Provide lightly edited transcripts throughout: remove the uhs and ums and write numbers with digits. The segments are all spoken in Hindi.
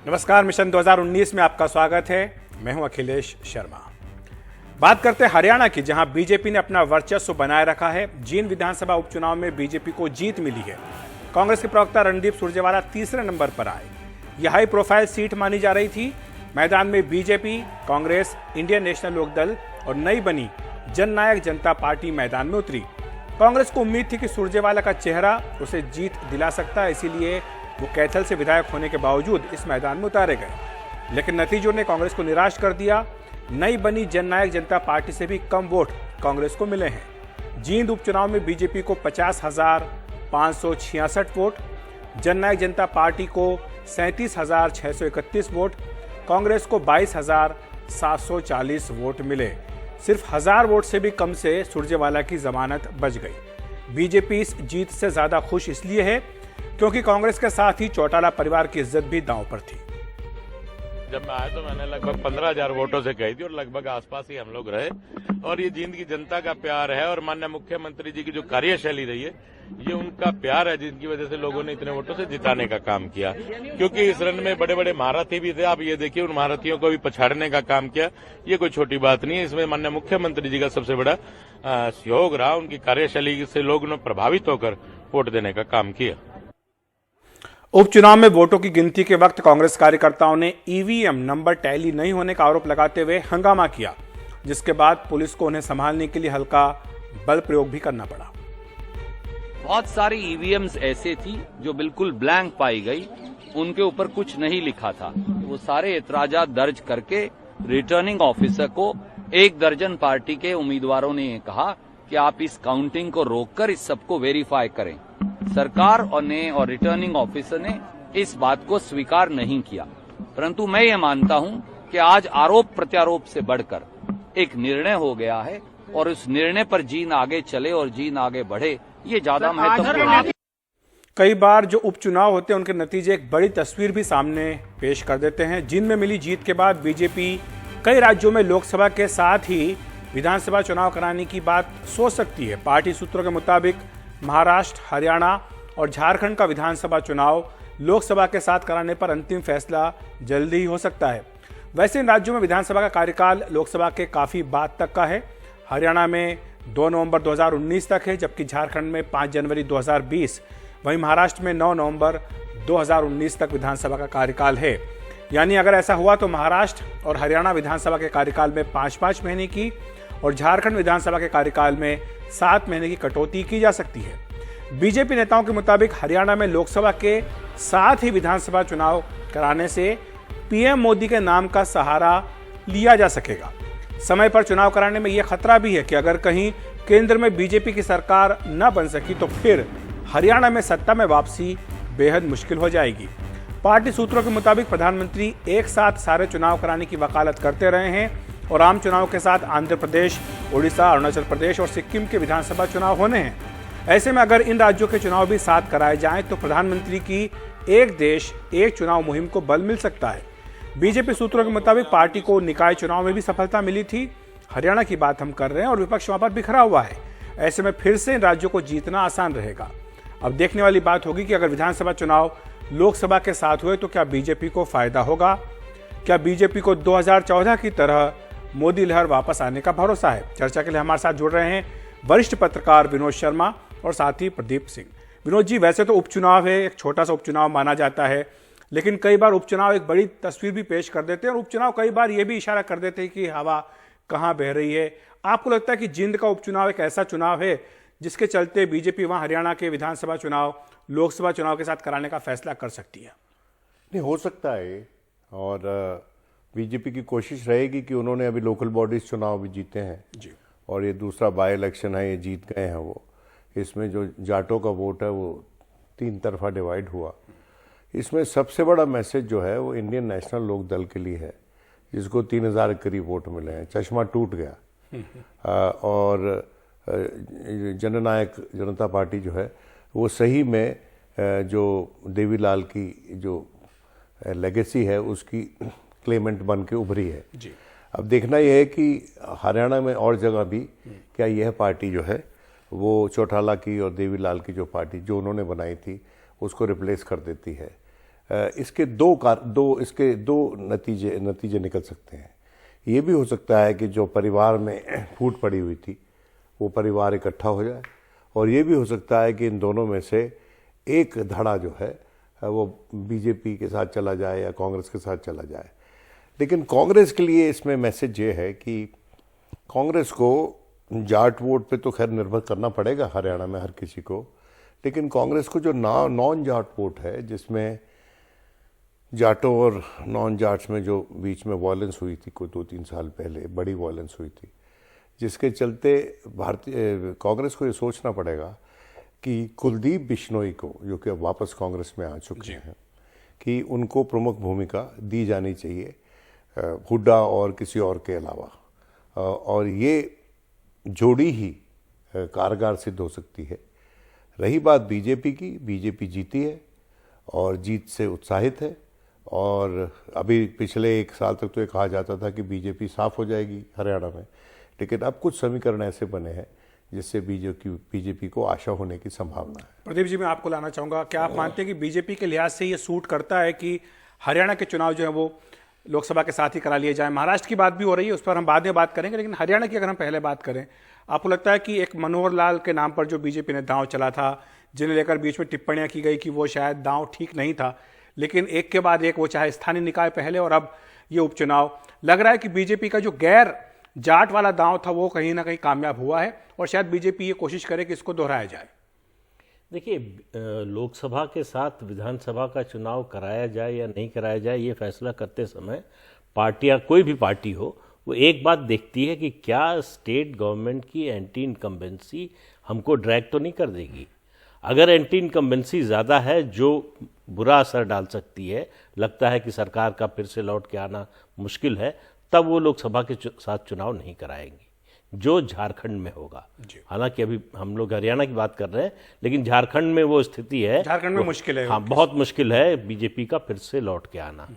नमस्कार, मिशन 2019 में आपका स्वागत है। मैं हूं अखिलेश शर्मा। बात करते हैं हरियाणा की, जहां बीजेपी ने अपना वर्चस्व बनाए रखा है। जींद विधानसभा उपचुनाव में बीजेपी को जीत मिली है। कांग्रेस के प्रवक्ता रणदीप सुरजेवाला तीसरे नंबर पर आए। यह हाई प्रोफाइल सीट मानी जा रही थी। मैदान में बीजेपी, कांग्रेस, इंडियन नेशनल लोकदल और नई बनी जननायक जनता पार्टी मैदान में उतरी। कांग्रेस को उम्मीद थी कि सुरजेवाला का चेहरा उसे जीत दिला सकता है, इसीलिए वो कैथल से विधायक होने के बावजूद इस मैदान में उतारे गए। लेकिन नतीजों ने कांग्रेस को निराश कर दिया। नई बनी जननायक जनता पार्टी से भी कम वोट कांग्रेस को मिले हैं। जींद उपचुनाव में बीजेपी को 50,566 वोट, जननायक जनता पार्टी को 37,631 वोट, कांग्रेस को 22,740 वोट मिले। सिर्फ 1000 वोट से भी कम से सुरजेवाला की जमानत बच गई। बीजेपी इस जीत से ज्यादा खुश इसलिए है क्योंकि कांग्रेस के साथ ही चौटाला परिवार की इज्जत भी दांव पर थी। जब मैं आया तो मैंने लगभग 15,000 वोटों से कही थी और लगभग आसपास ही हम लोग रहे। और ये जींद की जनता का प्यार है और माननीय मुख्यमंत्री जी की जो कार्यशैली रही है, ये उनका प्यार है जिनकी वजह से लोगों ने इतने वोटों से जिताने का काम किया। क्योंकि इस रण में बड़े बड़े महारथी भी थे। आप ये देखिए, उन महारथियों को भी पछाड़ने का काम किया। ये कोई छोटी बात नहीं है। इसमें माननीय मुख्यमंत्री जी का सबसे बड़ा सहयोग रहा। उनकी कार्यशैली से लोगों ने प्रभावित होकर वोट देने का काम किया। उपचुनाव में वोटों की गिनती के वक्त कांग्रेस कार्यकर्ताओं ने ईवीएम नंबर टैली नहीं होने का आरोप लगाते हुए हंगामा किया, जिसके बाद पुलिस को उन्हें संभालने के लिए हल्का बल प्रयोग भी करना पड़ा। बहुत सारी ईवीएम्स ऐसे थी जो बिल्कुल ब्लैंक पाई गई, उनके ऊपर कुछ नहीं लिखा था। वो सारे एतराजात दर्ज करके रिटर्निंग ऑफिसर को 1 दर्जन पार्टी के उम्मीदवारों ने कहा कि आप इस काउंटिंग को रोककर इस सबको वेरीफाई करें। सरकार और रिटर्निंग ऑफिसर ने इस बात को स्वीकार नहीं किया। परंतु मैं ये मानता हूं कि आज आरोप प्रत्यारोप से बढ़कर एक निर्णय हो गया है और उस निर्णय पर जींद आगे चले और जींद आगे बढ़े, ये ज्यादा महत्वपूर्ण है। कई बार जो उपचुनाव होते हैं उनके नतीजे एक बड़ी तस्वीर भी सामने पेश कर देते हैं। जींद में मिली जीत के बाद बीजेपी कई राज्यों में लोकसभा के साथ ही विधानसभा चुनाव कराने की बात सोच सकती है। पार्टी सूत्रों के मुताबिक महाराष्ट्र, हरियाणा और झारखंड का विधानसभा चुनाव लोकसभा के साथ कराने पर अंतिम फैसला जल्दी ही हो सकता है। वैसे इन राज्यों में विधानसभा का कार्यकाल लोकसभा के काफी बाद तक का है। हरियाणा में 2 नवंबर 2019 तक है, जबकि झारखंड में 5 जनवरी 2020, वहीं महाराष्ट्र में 9 नवंबर 2019 तक विधानसभा का कार्यकाल है। यानी अगर ऐसा हुआ तो महाराष्ट्र और हरियाणा विधानसभा के कार्यकाल में 5-5 महीने की और झारखंड विधानसभा के कार्यकाल में 7 महीने की कटौती की जा सकती है। बीजेपी नेताओं के मुताबिक हरियाणा में लोकसभा के साथ ही विधानसभा चुनाव कराने से पीएम मोदी के नाम का सहारा लिया जा सकेगा। समय पर चुनाव कराने में यह खतरा भी है कि अगर कहीं केंद्र में बीजेपी की सरकार न बन सकी तो फिर हरियाणा में सत्ता में वापसी बेहद मुश्किल हो जाएगी। पार्टी सूत्रों के मुताबिक प्रधानमंत्री एक साथ सारे चुनाव कराने की वकालत करते रहे हैं और आम चुनाव के साथ आंध्र प्रदेश, उड़ीसा, अरुणाचल प्रदेश और सिक्किम के विधानसभा चुनाव होने हैं। ऐसे में अगर इन राज्यों के चुनाव भी साथ कराए जाएं तो प्रधानमंत्री की एक देश एक चुनाव मुहिम को बल मिल सकता है। बीजेपी सूत्रों के मुताबिक पार्टी को निकाय चुनाव में भी सफलता मिली थी। हरियाणा की बात हम कर रहे हैं और विपक्ष वहां पर बिखरा हुआ है। ऐसे में फिर से इन राज्यों को जीतना आसान रहेगा। अब देखने वाली बात होगी कि अगर विधानसभा चुनाव लोकसभा के साथ हुए तो क्या बीजेपी को फायदा होगा? क्या बीजेपी को 2014 की तरह मोदी लहर वापस आने का भरोसा है? चर्चा के लिए हमारे साथ जुड़ रहे हैं वरिष्ठ पत्रकार विनोद शर्मा और साथ ही प्रदीप सिंह। विनोद जी, वैसे तो उपचुनाव है, एक छोटा सा उपचुनाव माना जाता है, लेकिन कई बार उपचुनाव एक बड़ी तस्वीर भी पेश कर देते हैं और उपचुनाव कई बार ये भी इशारा कर देते हैं कि हवा कहाँ बह रही है। आपको लगता है कि जींद का उपचुनाव एक ऐसा चुनाव है जिसके चलते बीजेपी वहां हरियाणा के विधानसभा चुनाव लोकसभा चुनाव के साथ कराने का फैसला कर सकती है? नहीं, हो सकता है। और बीजेपी की कोशिश रहेगी कि उन्होंने अभी लोकल बॉडीज चुनाव भी जीते हैं जी, और ये दूसरा बाय इलेक्शन है, ये जीत गए हैं। वो इसमें जो जाटों का वोट है वो 3 तरफा डिवाइड हुआ। इसमें सबसे बड़ा मैसेज जो है वो इंडियन नेशनल लोकदल के लिए है, जिसको 3000 के करीब वोट मिले हैं। चश्मा टूट गया। और जननायक जनता पार्टी जो है वो सही में जो देवीलाल की जो लेगेसी है उसकी क्लेमेंट बन के उभरी है जी। अब देखना यह है कि हरियाणा में और जगह भी क्या यह पार्टी जो है वो चौटाला की और देवीलाल की जो पार्टी जो उन्होंने बनाई थी उसको रिप्लेस कर देती है। इसके दो नतीजे निकल सकते हैं। ये भी हो सकता है कि जो परिवार में फूट पड़ी हुई थी वो परिवार इकट्ठा हो जाए, और ये भी हो सकता है कि इन दोनों में से एक धड़ा जो है वो बीजेपी के साथ चला जाए या कांग्रेस के साथ चला जाए। लेकिन कांग्रेस के लिए इसमें मैसेज ये है कि कांग्रेस को जाट वोट पे तो खैर निर्भर करना पड़ेगा हरियाणा में हर किसी को, लेकिन कांग्रेस को जो नॉन जाट वोट है, जिसमें जाटों और नॉन जाट्स में जो बीच में वॉयलेंस हुई थी कोई 2-3 साल पहले, बड़ी वॉयलेंस हुई थी, जिसके चलते भारतीय कांग्रेस को ये सोचना पड़ेगा कि कुलदीप बिश्नोई को, जो कि अब वापस कांग्रेस में आ चुके हैं, कि उनको प्रमुख भूमिका दी जानी चाहिए हुड्डा और किसी और के अलावा, और ये जोड़ी ही कारगर सिद्ध हो सकती है। रही बात बीजेपी की, बीजेपी जीती है और जीत से उत्साहित है, और अभी पिछले 1 साल तक तो ये कहा जाता था कि बीजेपी साफ हो जाएगी हरियाणा में, लेकिन अब कुछ समीकरण ऐसे बने हैं जिससे बीजेपी को आशा होने की संभावना है। प्रदीप जी, मैं आपको लाना चाहूंगा, क्या आप मानते हैं कि बीजेपी के लिहाज से ये सूट करता है कि हरियाणा के चुनाव जो है वो लोकसभा के साथ ही करा लिए जाए? महाराष्ट्र की बात भी हो रही है, उस पर हम बाद में बात करेंगे, लेकिन हरियाणा की अगर हम पहले बात करें, आपको लगता है कि एक मनोहर लाल के नाम पर जो बीजेपी ने दांव चला था, जिन्हें लेकर बीच में टिप्पणियां की गई कि वो शायद दांव ठीक नहीं था, लेकिन एक के बाद एक वो चाहे स्थानीय निकाय पहले और अब ये उपचुनाव, लग रहा है कि बीजेपी का जो गैर जाट वाला दांव था वो कहीं ना कहीं कामयाब हुआ है, और शायद बीजेपी ये कोशिश करे कि इसको दोहराया जाए। देखिए, लोकसभा के साथ विधानसभा का चुनाव कराया जाए या नहीं कराया जाए, ये फैसला करते समय पार्टियां, कोई भी पार्टी हो, वो एक बात देखती है कि क्या स्टेट गवर्नमेंट की एंटी इनकम्बेंसी हमको ड्रैग तो नहीं कर देगी। अगर एंटी इनकम्बेंसी ज़्यादा है जो बुरा असर डाल सकती है, लगता है कि सरकार का फिर से लौट के आना मुश्किल है, तब वो लोकसभा के साथ चुनाव नहीं कराएंगी, जो झारखंड में होगा। हालांकि अभी हम लोग हरियाणा की बात कर रहे हैं, लेकिन झारखंड में वो स्थिति है, झारखंड में मुश्किल है। हाँ, बहुत मुश्किल है बीजेपी का फिर से लौट के आना।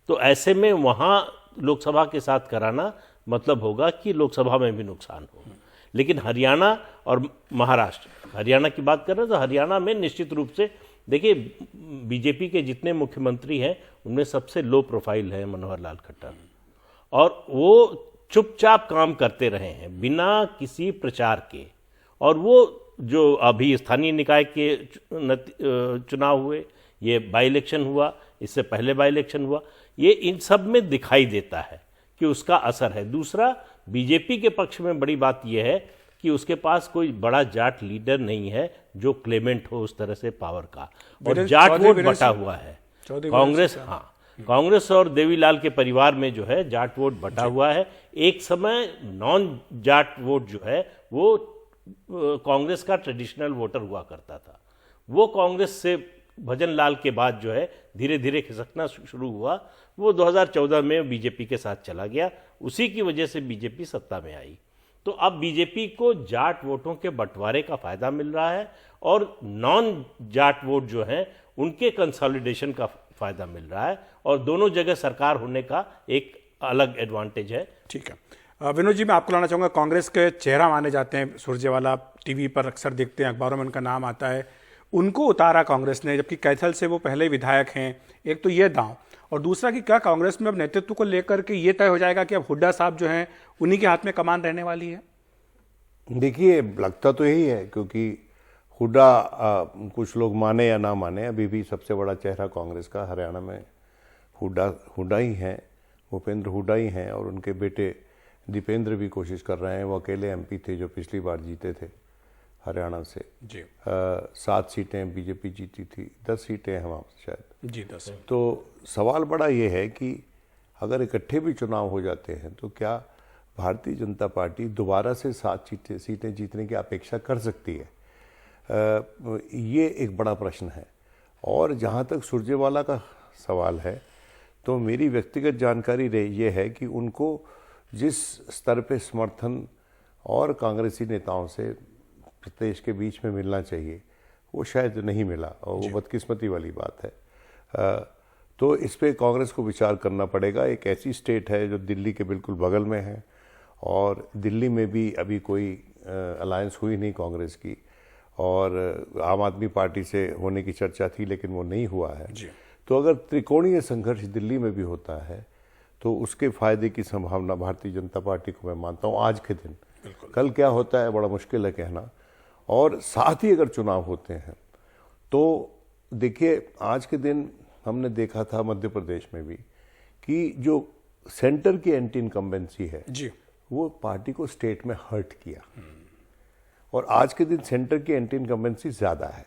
तो ऐसे में वहाँ लोकसभा के साथ कराना मतलब होगा कि लोकसभा में भी नुकसान हो। लेकिन हरियाणा और महाराष्ट्र, हरियाणा की बात कर रहे हैं तो हरियाणा में निश्चित रूप से देखिए, बीजेपी के जितने मुख्यमंत्री हैं उनमें सबसे लो प्रोफाइल है मनोहर लाल खट्टर, और वो चुपचाप काम करते रहे हैं बिना किसी प्रचार के। और वो जो अभी स्थानीय निकाय के चुनाव हुए, ये बाई इलेक्शन हुआ, इससे पहले बाई इलेक्शन हुआ, ये इन सब में दिखाई देता है कि उसका असर है। दूसरा, बीजेपी के पक्ष में बड़ी बात यह है कि उसके पास कोई बड़ा जाट लीडर नहीं है जो क्लेमेंट हो उस तरह से पावर का, और जाट वोट बटा हुआ है। कांग्रेस, हाँ, कांग्रेस और देवीलाल के परिवार में जो है जाट वोट बटा हुआ है। एक समय नॉन जाट वोट जो है वो कांग्रेस का ट्रेडिशनल वोटर हुआ करता था, वो कांग्रेस से भजन लाल के बाद जो है धीरे धीरे खिसकना शुरू हुआ, वो 2014 में बीजेपी के साथ चला गया, उसी की वजह से बीजेपी सत्ता में आई। तो अब बीजेपी को जाट वोटों के बंटवारे का फायदा मिल रहा है, और नॉन जाट वोट जो हैं उनके कंसोलिडेशन का फायदा मिल रहा है, और दोनों जगह सरकार होने का एक अलग एडवांटेज है। ठीक है, विनोद जी, मैं आपको लाना चाहूँगा, कांग्रेस के चेहरा माने जाते हैं सुरजेवाला, टीवी पर अक्सर देखते हैं, अखबारों में उनका नाम आता है, उनको उतारा कांग्रेस ने, जबकि कैथल से वो पहले विधायक हैं। एक तो ये दांव, और दूसरा कि क्या कांग्रेस में अब नेतृत्व को लेकर के ये तय हो जाएगा कि अब हुड्डा साहब जो हैं उन्हीं के हाथ में कमान रहने वाली है? देखिए, लगता तो यही है, क्योंकि हुड्डा, कुछ लोग माने या ना माने, अभी भी सबसे बड़ा चेहरा कांग्रेस का हरियाणा में हुड्डा ही हैं, भूपेंद्र हुड्डा ही हैं, और उनके बेटे दीपेंद्र भी कोशिश कर रहे हैं। वो अकेले एमपी थे जो पिछली बार जीते थे हरियाणा से जी। 7 सीटें बीजेपी जीती थी, 10 सीटें हैं वहाँ शायद जी, 10। तो सवाल बड़ा ये है कि अगर इकट्ठे भी चुनाव हो जाते हैं तो क्या भारतीय जनता पार्टी दोबारा से 7 सीटें जीतने की अपेक्षा कर सकती है? ये एक बड़ा प्रश्न है। और जहाँ तक सुरजेवाला का सवाल है, तो मेरी व्यक्तिगत जानकारी ये है कि उनको जिस स्तर पे समर्थन और कांग्रेसी नेताओं से प्रदेश के बीच में मिलना चाहिए वो शायद नहीं मिला, और वो बदकिस्मती वाली बात है। तो इस पे कांग्रेस को विचार करना पड़ेगा। एक ऐसी स्टेट है जो दिल्ली के बिल्कुल बगल में है, और दिल्ली में भी अभी कोई अलायंस हुई नहीं कांग्रेस की, और आम आदमी पार्टी से होने की चर्चा थी लेकिन वो नहीं हुआ है। तो अगर त्रिकोणीय संघर्ष दिल्ली में भी होता है तो उसके फायदे की संभावना भारतीय जनता पार्टी को मैं मानता हूं आज के दिन। कल क्या होता है बड़ा मुश्किल है कहना। और साथ ही अगर चुनाव होते हैं तो देखिए आज के दिन हमने देखा था मध्य प्रदेश में भी कि जो सेंटर की एंटी इनकम्बेंसी है जी, वो पार्टी को स्टेट में हर्ट किया। और आज के दिन सेंटर की एंटी इनकम्बेंसी ज्यादा है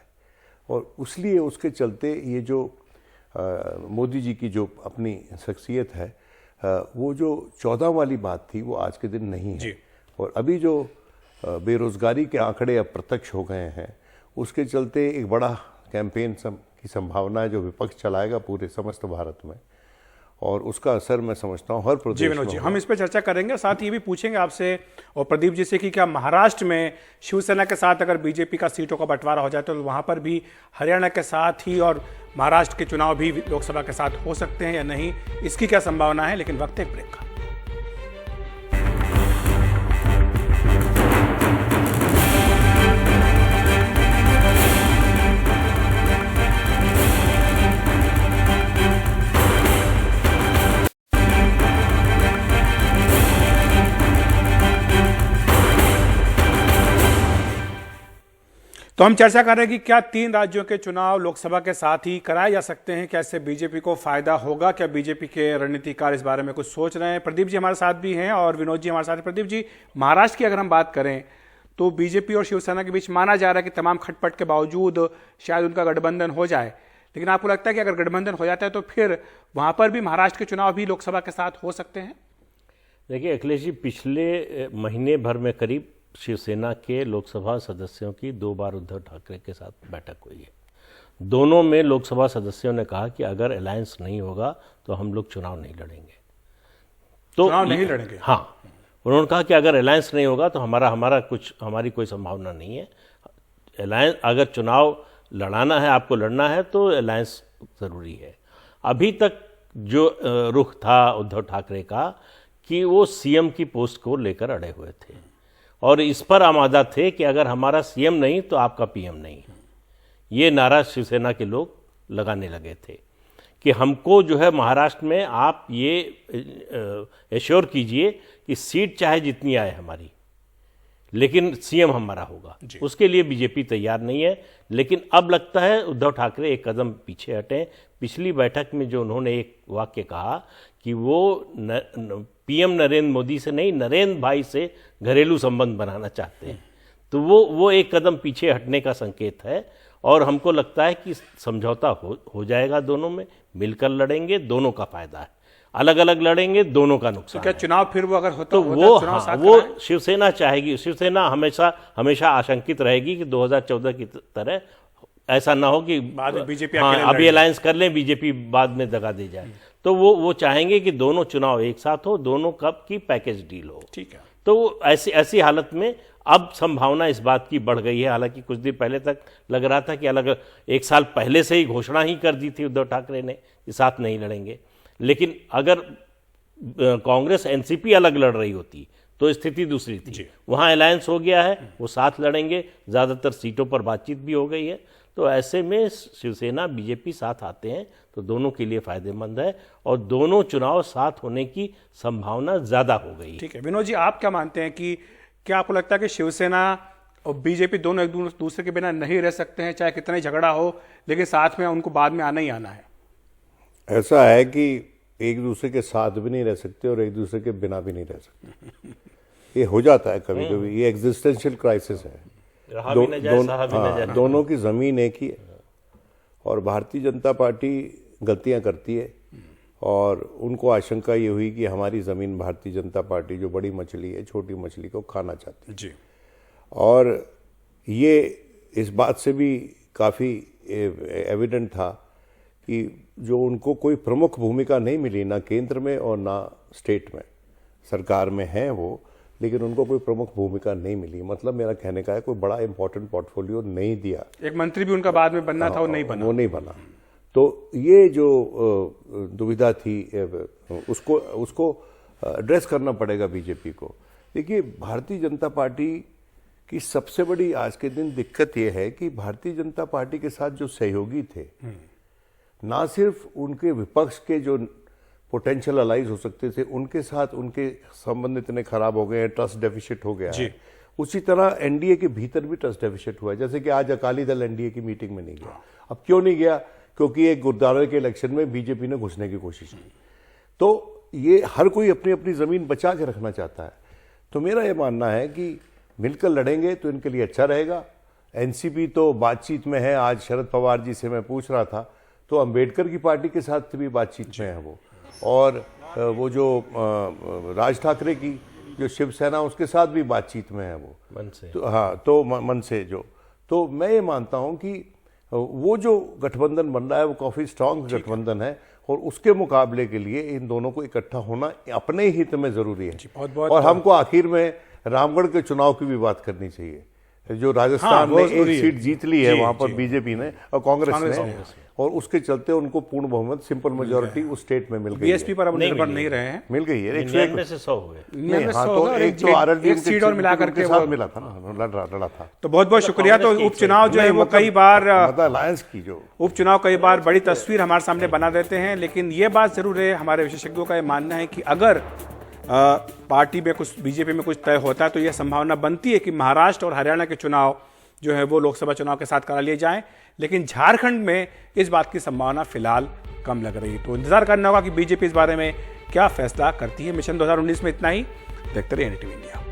और इसलिए उसके चलते ये जो मोदी जी की जो अपनी शख्सियत है वो जो 14 वाली बात थी वो आज के दिन नहीं है। जी। और अभी जो बेरोजगारी के आंकड़े अब प्रत्यक्ष हो गए हैं उसके चलते एक बड़ा कैंपेन की संभावना है जो विपक्ष चलाएगा पूरे समस्त भारत में, और उसका असर मैं समझता हूं हर प्रदेश जी में विनोद जी, होगा। हम इस पर चर्चा करेंगे। साथ ही भी पूछेंगे आपसे और प्रदीप जी से कि क्या महाराष्ट्र में शिवसेना के साथ अगर बीजेपी का सीटों का बंटवारा हो जाए तो वहां पर भी हरियाणा के साथ ही और महाराष्ट्र के चुनाव भी लोकसभा के साथ हो सकते हैं या नहीं, इसकी क्या संभावना है। लेकिन वक्त एक ब्रेक का। तो हम चर्चा कर रहे हैं कि क्या 3 राज्यों के चुनाव लोकसभा के साथ ही कराए जा सकते हैं, क्या इससे बीजेपी को फायदा होगा, क्या बीजेपी के रणनीतिकार इस बारे में कुछ सोच रहे हैं। प्रदीप जी हमारे साथ भी हैं और विनोद जी हमारे साथ हैं। प्रदीप जी, महाराष्ट्र की अगर हम बात करें तो बीजेपी और शिवसेना के बीच माना जा रहा है कि तमाम खटपट के बावजूद शायद उनका गठबंधन हो जाए, लेकिन आपको लगता है कि अगर गठबंधन हो जाता है तो फिर वहां पर भी महाराष्ट्र के चुनाव भी लोकसभा के साथ हो सकते हैं? देखिए अखिलेश जी, पिछले महीने भर में करीब शिवसेना के लोकसभा सदस्यों की 2 बार उद्धव ठाकरे के साथ बैठक हुई है। दोनों में लोकसभा सदस्यों ने कहा कि अगर अलायंस नहीं होगा तो हम लोग चुनाव नहीं लड़ेंगे। तो चुनाव नहीं लड़ेंगे? हाँ, उन्होंने कहा कि अगर अलायंस नहीं होगा तो हमारी कोई संभावना नहीं है। अलायंस, अगर चुनाव लड़ाना है, आपको लड़ना है तो अलायंस जरूरी है। अभी तक जो रुख था उद्धव ठाकरे का कि वो सीएम की पोस्ट को लेकर अड़े हुए थे और इस पर आमादा थे कि अगर हमारा सीएम नहीं तो आपका पीएम नहीं। ये नारा शिवसेना के लोग लगाने लगे थे कि हमको जो है महाराष्ट्र में आप ये एश्योर कीजिए कि सीट चाहे जितनी आए हमारी, लेकिन सीएम हमारा होगा। उसके लिए बीजेपी तैयार नहीं है। लेकिन अब लगता है उद्धव ठाकरे एक कदम पीछे हटे। पिछली बैठक में जो उन्होंने एक वाक्य कहा कि वो पीएम नरेंद्र मोदी से नहीं, नरेंद्र भाई से घरेलू संबंध बनाना चाहते हैं, तो वो एक कदम पीछे हटने का संकेत है। और हमको लगता है कि समझौता हो जाएगा, दोनों में मिलकर लड़ेंगे, दोनों का फायदा है। अलग अलग लड़ेंगे, दोनों का नुकसान। तो क्या चुनाव फिर वो अगर होता तो होता वो शिवसेना चाहेगी। शिवसेना हमेशा आशंकित रहेगी कि 2014 की तरह ऐसा ना हो कि बाद में बीजेपी अभी अलायंस कर लें, बीजेपी बाद में दगा दे जाए। तो वो चाहेंगे कि दोनों चुनाव एक साथ हो, दोनों कब की पैकेज डील हो। ठीक है। तो ऐसी हालत में अब संभावना इस बात की बढ़ गई है। हालांकि कुछ दिन पहले तक लग रहा था कि अलग, 1 साल पहले से ही घोषणा ही कर दी थी उद्धव ठाकरे ने कि साथ नहीं लड़ेंगे। लेकिन अगर कांग्रेस एनसीपी अलग लड़ रही होती तो स्थिति दूसरी थी। वहां अलायंस हो गया है, वो साथ लड़ेंगे, ज्यादातर सीटों पर बातचीत भी हो गई है। तो ऐसे में शिवसेना बीजेपी साथ आते हैं तो दोनों के लिए फायदेमंद है और दोनों चुनाव साथ होने की संभावना ज्यादा हो गई। ठीक है विनोद जी, आप क्या मानते हैं कि क्या आपको लगता है कि शिवसेना और बीजेपी दोनों एक दूसरे के बिना नहीं रह सकते हैं, चाहे कितना ही झगड़ा हो, लेकिन साथ में उनको बाद में आना ही आना है? ऐसा है कि एक दूसरे के साथ भी नहीं रह सकते और एक दूसरे के बिना भी नहीं रह सकते। ये हो जाता है कभी कभी, ये एग्जिस्टेंशियल क्राइसिस है। दोनों की जमीन एक ही है और भारतीय जनता पार्टी गलतियां करती है और उनको आशंका ये हुई कि हमारी जमीन भारतीय जनता पार्टी जो बड़ी मछली है छोटी मछली को खाना चाहती है। जी। और ये इस बात से भी काफ़ी एविडेंट था कि जो उनको कोई प्रमुख भूमिका नहीं मिली, ना केंद्र में और ना स्टेट में, सरकार में हैं वो, लेकिन उनको कोई प्रमुख भूमिका नहीं मिली। मतलब मेरा कहने का है कोई बड़ा इंपॉर्टेंट पोर्टफोलियो नहीं दिया। एक मंत्री भी उनका बाद में बनना था, वो नहीं बना। तो ये जो दुविधा थी उसको एड्रेस करना पड़ेगा बीजेपी को। देखिए भारतीय जनता पार्टी की सबसे बड़ी आज के दिन दिक्कत यह है कि भारतीय जनता पार्टी के साथ जो सहयोगी थे ना सिर्फ उनके विपक्ष के जो पोटेंशियल अलाइज हो सकते थे उनके साथ उनके संबंध इतने खराब हो गए हैं, ट्रस्ट डेफिसिट हो गया है, उसी तरह एनडीए के भीतर भी ट्रस्ट डेफिसिट हुआ है। जैसे कि आज अकाली दल एनडीए की मीटिंग में नहीं गया। अब क्यों नहीं गया? क्योंकि एक गुरुद्वारे के इलेक्शन में बीजेपी ने घुसने की कोशिश की। तो ये हर कोई अपनी अपनी जमीन बचा के रखना चाहता है। तो मेरा ये मानना है कि मिलकर लड़ेंगे तो इनके लिए अच्छा रहेगा। एनसीपी तो बातचीत में है। आज शरद पवार जी से मैं पूछ रहा था तो अंबेडकर की पार्टी के साथ भी बातचीत में है वो, और वो जो राज ठाकरे की जो शिवसेना उसके साथ भी बातचीत में है वो, मन से। तो हाँ, तो मन से जो, तो मैं ये मानता हूं कि वो जो गठबंधन बन रहा है वो काफी स्ट्रांग गठबंधन है और उसके मुकाबले के लिए इन दोनों को इकट्ठा होना अपने हित में जरूरी है। और हमको आखिर में रामगढ़ के चुनाव की भी बात करनी चाहिए। जो राजस्थान में एक सीट जीत ली है वहां पर बीजेपी ने और कांग्रेस ने, और उसके चलते उनको पूर्ण बहुमत सिंपल मेजोरिटी उस स्टेट में मिल गई। बीएसपी पर अब निर्भर नहीं रहे हैं, मिल गई है 99 से 100 हो गए। नहीं, हाँ, तो एक तो आरएलडी एक सीट और मिला करके साथ मिला था ना, लड़ा था। तो बहुत बहुत शुक्रिया। तो उपचुनाव जो है वो कई बार अलायंस की जो उपचुनाव कई बार बड़ी तस्वीर हमारे सामने बना देते हैं, लेकिन ये बात जरूर है, हमारे विशेषज्ञों का ये मानना है कि अगर पार्टी में कुछ, बीजेपी में कुछ तय होता है तो यह संभावना बनती है कि महाराष्ट्र और हरियाणा के चुनाव जो है वो लोकसभा चुनाव के साथ करा लिए जाएं, लेकिन झारखंड में इस बात की संभावना फिलहाल कम लग रही है। तो इंतजार करना होगा कि बीजेपी इस बारे में क्या फैसला करती है। मिशन 2019 में इतना ही। देखते रहिए NDTV इंडिया।